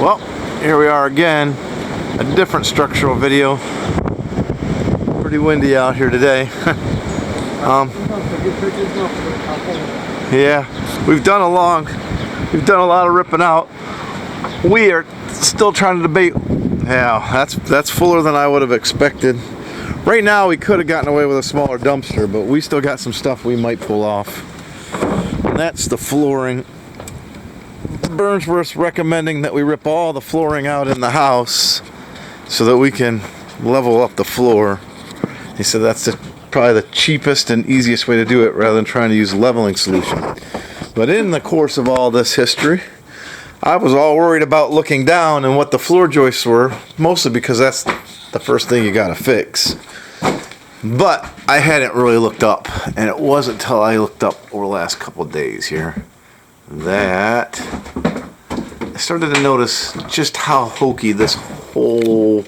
Well, here we are again, a different structural video. Pretty windy out here today. Yeah, we've done a lot of ripping out. We are still trying to debate. Yeah, that's fuller than I would have expected. Right now we could have gotten away with a smaller dumpster, but we still got some stuff we might pull off. And that's the flooring. Burnsworth's recommending that we rip all the flooring out in the house so that we can level up the floor. He said that's probably the cheapest and easiest way to do it rather than trying to use a leveling solution. But in the course of all this history, I was all worried about looking down and what the floor joists were, mostly because that's the first thing you gotta fix. But I hadn't really looked up, and it wasn't until I looked up over the last couple of days here that I started to notice just how hokey this whole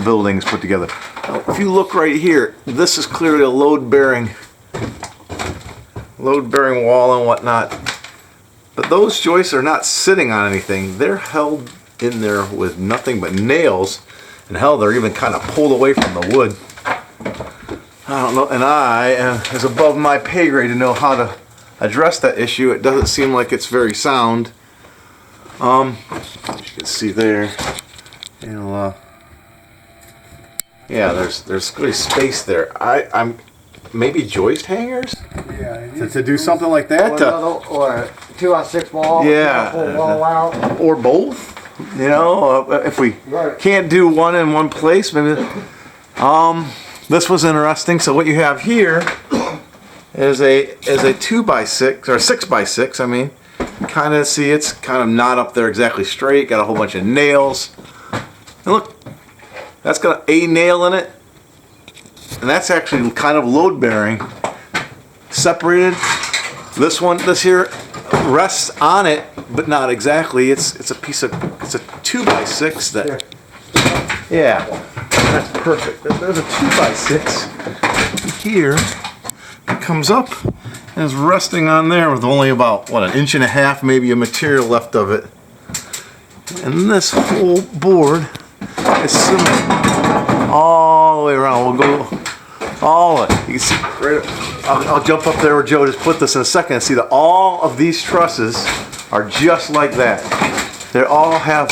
building is put together. Now, if you look right here, this is clearly a load-bearing wall and whatnot. But those joists are not sitting on anything. They're held in there with nothing but nails. And hell, they're even kind of pulled away from the wood. I don't know, and it's above my pay grade to know how to address that issue. It doesn't seem like it's very sound. As you can see there, yeah, there's good space there. I'm maybe joist hangers. Yeah, to do something like that. Or 2x6 wall. Yeah, 4 wall out. Or both. You know, if we can't do one in one place, maybe. This was interesting. So what you have here is a 2x6 or 6x6. I mean, kind of see it's kind of not up there exactly straight. Got a whole bunch of nails. And look, that's got a nail in it, and that's actually kind of load bearing. Separated. This here rests on it, but not exactly. It's a 2x6 that. Yeah, that's perfect. There's a 2x6 here. It comes up and is resting on there with only about an inch and a half, maybe, of material left of it. And this whole board is similar all the way around. We'll go all of it. You can see right. I'll jump up there where Joe just put this in a second and see that all of these trusses are just like that. They all have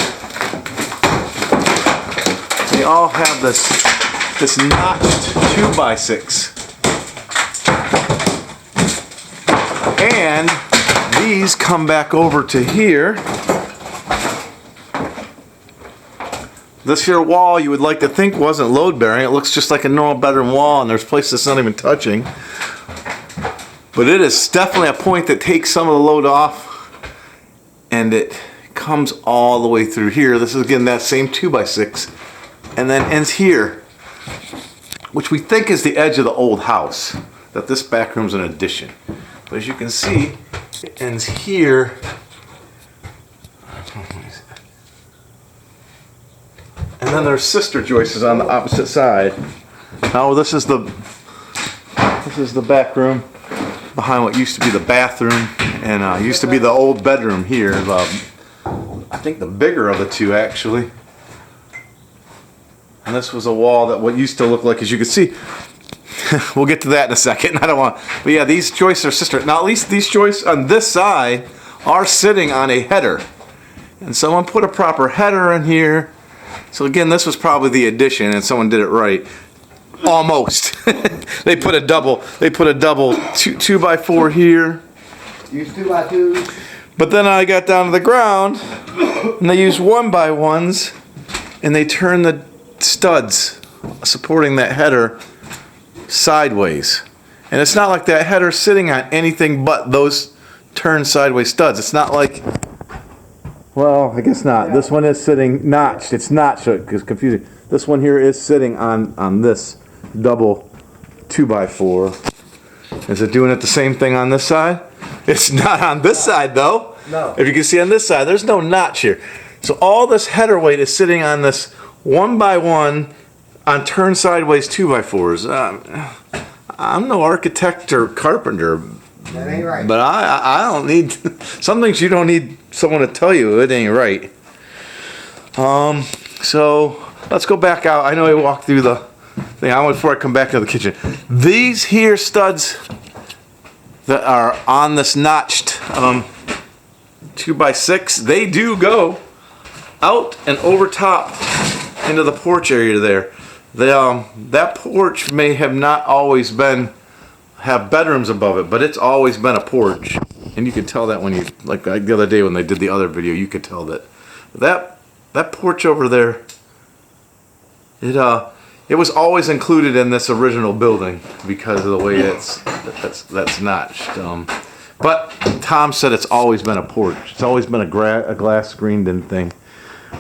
this notched 2x6. And these come back over to here. This here wall you would like to think wasn't load bearing. It looks just like a normal bedroom wall, and there's places it's not even touching. But it is definitely a point that takes some of the load off, and it comes all the way through here. This is again that same 2x6, and then ends here, which we think is the edge of the old house. That this back room's an addition. But as you can see, it ends here. And then there's sister joists on the opposite side. Now this is the back room behind what used to be the bathroom, and used to be the old bedroom here. I think the bigger of the two, actually. And this was a wall that what used to look like, as you can see. We'll get to that in a second. I don't want, but yeah, these joists are sister. Now at least these joists on this side are sitting on a header, and someone put a proper header in here. So again, this was probably the addition, and someone did it right. Almost. They put a double 2x4 here. Use 2x2s. But then I got down to the ground, and they used 1x1s, and they turned the studs supporting that header sideways. And it's not like that header's sitting on anything but those turned sideways studs. It's not like. Well, I guess not. This one is sitting notched. It's notched, so it's confusing. This one here is sitting on this double 2x4. Is it doing it the same thing on this side? It's not on this side, though. No. If you can see on this side, there's no notch here. So all this header weight is sitting on this 1x1 on turned sideways 2x4s. I'm no architect or carpenter, That ain't right. But I don't need, some things you don't need someone to tell you it ain't right. So let's go back out. I know I walked through the thing. I want before I come back to the kitchen. These here studs that are on this notched 2x6, they do go out and over top into the porch area there. That porch may have not always have bedrooms above it, but it's always been a porch. And you can tell that when you, like the other day when they did the other video, you could tell that porch over there, it was always included in this original building because of the way that's notched. But Tom said it's always been a porch. It's always been a glass screened in thing.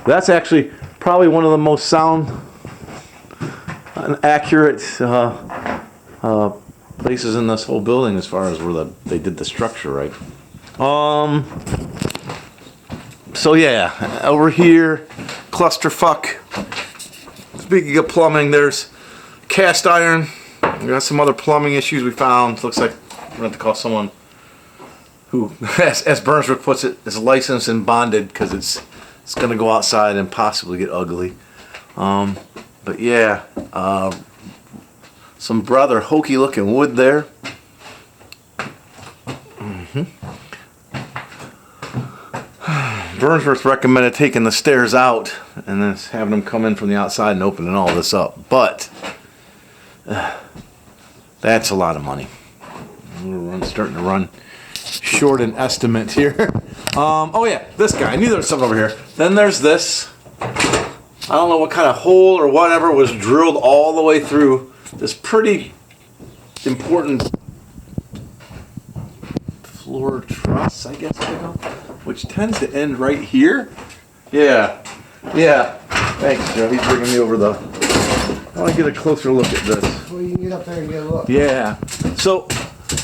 That's actually probably one of the most sound and accurate places in this whole building as far as where they did the structure right. So yeah, over here, clusterfuck. Speaking of plumbing, there's cast iron. We got some other plumbing issues we found. Looks like we're going to have to call someone who, as Burnswick puts it, is licensed and bonded because it's going to go outside and possibly get ugly. But yeah, some rather hokey looking wood there. Burnsworth recommended taking the stairs out and then having them come in from the outside and opening all this up. But that's a lot of money. We're starting to run short an estimate here. Oh yeah, this guy. I knew there was something over here. Then there's this. I don't know what kind of hole or whatever was drilled all the way through this pretty important floor truss, I guess they go, which tends to end right here. Yeah. Thanks, Joe. He's bringing me over I want to get a closer look at this. Well, you can get up there and get a look. Yeah. So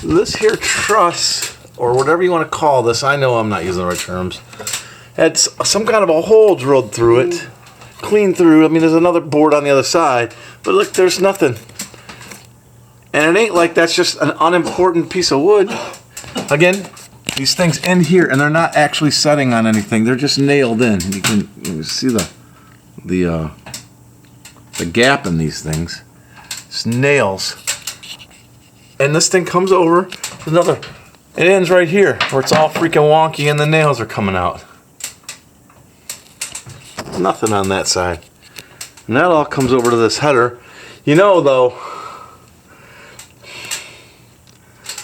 this here truss, or whatever you want to call this, I know I'm not using the right terms, had some kind of a hole drilled through it. Clean through. I mean, there's another board on the other side, but look, there's nothing. And it ain't like that's just an unimportant piece of wood. Again, these things end here, and they're not actually setting on anything. They're just nailed in. You can see the gap in these things. It's nails. And this thing comes over it ends right here, where it's all freaking wonky and the nails are coming out. Nothing on that side. And that all comes over to this header. You know, though,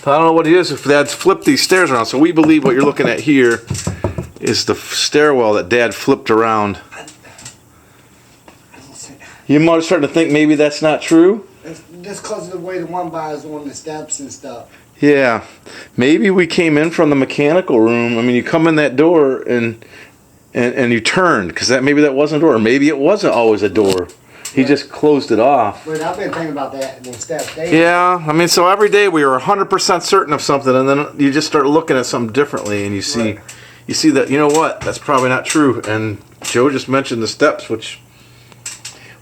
I don't know what it is if Dad's flipped these stairs around. So we believe what you're looking at here is the stairwell that Dad flipped around. You might start to think maybe that's not true. It's just because of the way the one by is on the steps and stuff. Yeah, maybe we came in from the mechanical room. I mean, you come in that door and you turned because maybe that wasn't a door. Maybe it wasn't always a door. He just closed it off. But I've been thinking about that in steps. Yeah, I mean, so every day we were 100% certain of something, and then you just start looking at something differently, and you see that, you know what, that's probably not true. And Joe just mentioned the steps, which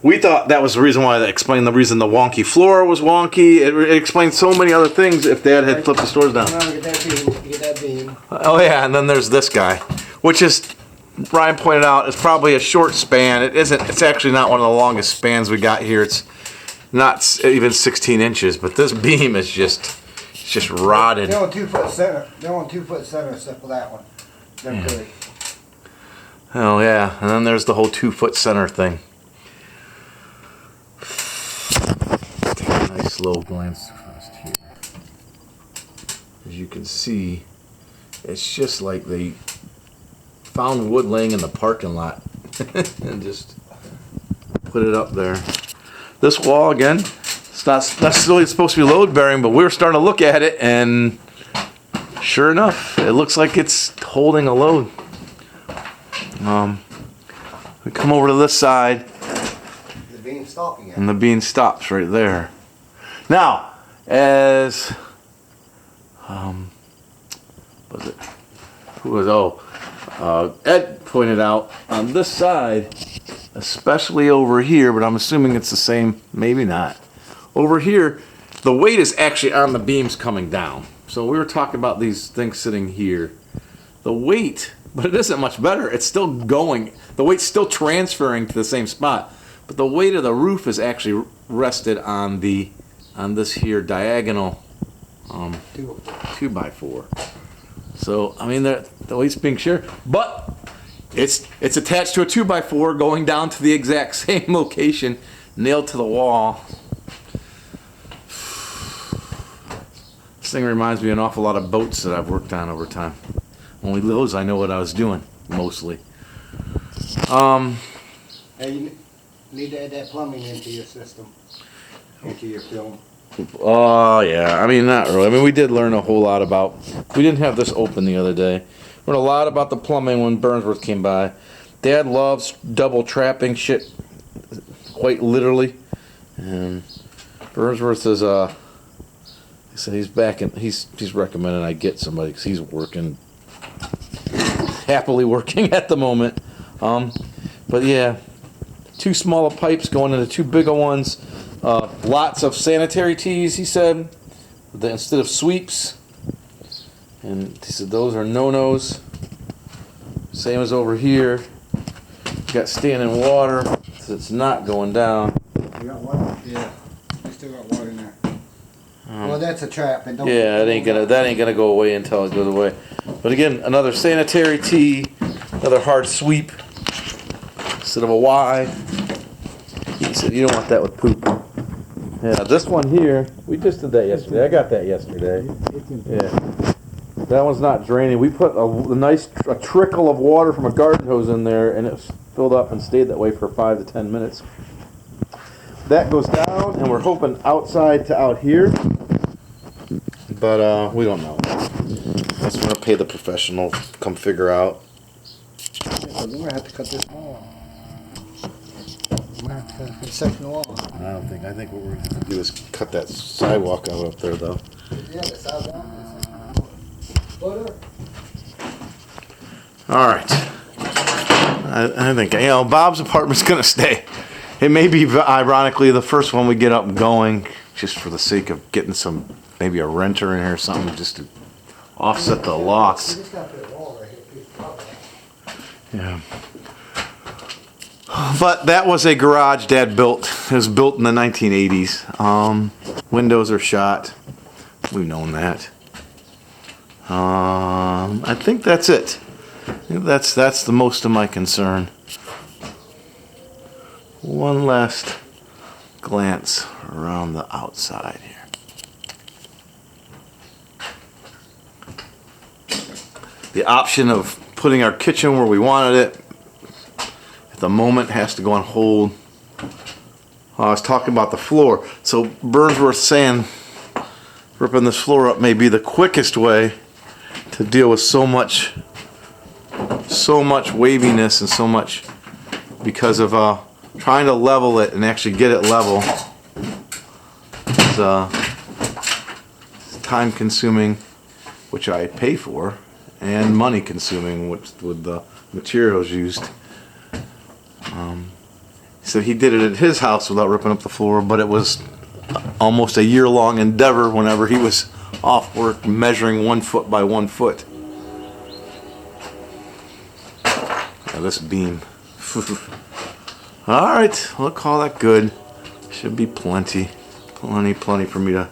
we thought that was the reason why. That explained the reason the wonky floor was wonky. It explained so many other things if Dad had flipped the stores down. Get that beam. Oh yeah, and then there's this guy, which is, Brian pointed out, is probably a short span. It isn't. It's actually not one of the longest spans we got here. It's not even 16 inches, but this beam is just rotted. They're on 2 foot center. They're on 2 foot center except for that one. They're good. Oh yeah, and then there's the whole 2 foot center thing. Take a nice slow glance across here. As you can see, it's just like they found wood laying in the parking lot and just put it up there. This wall, again, it's not necessarily supposed to be load bearing, but we were starting to look at it, and sure enough, it looks like it's holding a load. We come over to this side, The beam stopping it. and the beam stops right there. Now, as was it? Who was? Ed pointed out on this side, especially over here, but I'm assuming it's the same. Maybe not. Over here, the weight is actually on the beams coming down. So we were talking about these things sitting here. The weight, but it isn't much better. It's still going. The weight's still transferring to the same spot, but the weight of the roof is actually rested on this here diagonal 2x4. So I mean the weight's being shared, but it's attached to a 2x4 going down to the exact same location, nailed to the wall. This thing reminds me an awful lot of boats that I've worked on over time. Only those I know what I was doing, mostly. Hey, you need to add that plumbing into your system, into your film. Oh, yeah. I mean, not really. I mean, we did learn a whole lot about... We didn't have this open the other day. Learned a lot about the plumbing when Burnsworth came by. Dad loves double trapping shit, quite literally. And Burnsworth is, he said he's back and he's recommending I get somebody because he's working... happily working at the moment. But yeah, 2 smaller pipes going into 2 bigger ones. Lots of sanitary tees, he said, instead of sweeps. And he said those are no-nos. Same as over here. Got standing water, so it's not going down. You got water? Yeah. I still got water in there. Well, that's a trap. And don't Yeah, that ain't gonna go away until it goes away. But again, another sanitary tee, another hard sweep instead of a Y. He said you don't want that with poop. Yeah, this one here, we just did that yesterday. I got that yesterday. Yeah, that one's not draining. We put a nice trickle of water from a garden hose in there, and it filled up and stayed that way for 5 to 10 minutes. That goes down, and we're hoping outside to out here. But we don't know. That's gonna pay the professional to come figure out. Yeah, we're gonna have to cut this wall. We're gonna have to cut this section of wall. I think what we're gonna do is cut that sidewalk out up there, though. Yeah, the sidewalk. All right. I think Bob's apartment's gonna stay. It may be ironically the first one we get up and going, just for the sake of getting maybe a renter in here or something, just to offset the loss. Yeah. But that was a garage Dad built. It was built in the 1980s. Windows are shot. We've known that. I think that's it. That's the most of my concern. One last glance around the outside here. The option of putting our kitchen where we wanted it at the moment has to go on hold. I was talking about the floor. So Burnsworth saying ripping this floor up may be the quickest way to deal with so much waviness and so much, because of trying to level it and actually get it level is time consuming, which I pay for, and money consuming with the materials used. So he did it at his house without ripping up the floor, but it was almost a year-long endeavor whenever he was off work measuring 1 foot by 1 foot. Yeah, this beam. Alright, we'll call that good. Should be plenty for me to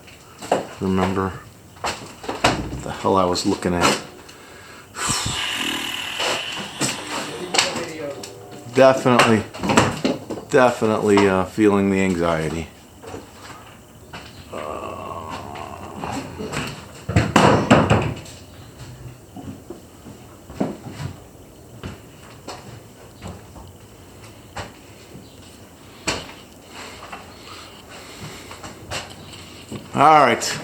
remember what the hell I was looking at. Definitely feeling the anxiety. All right.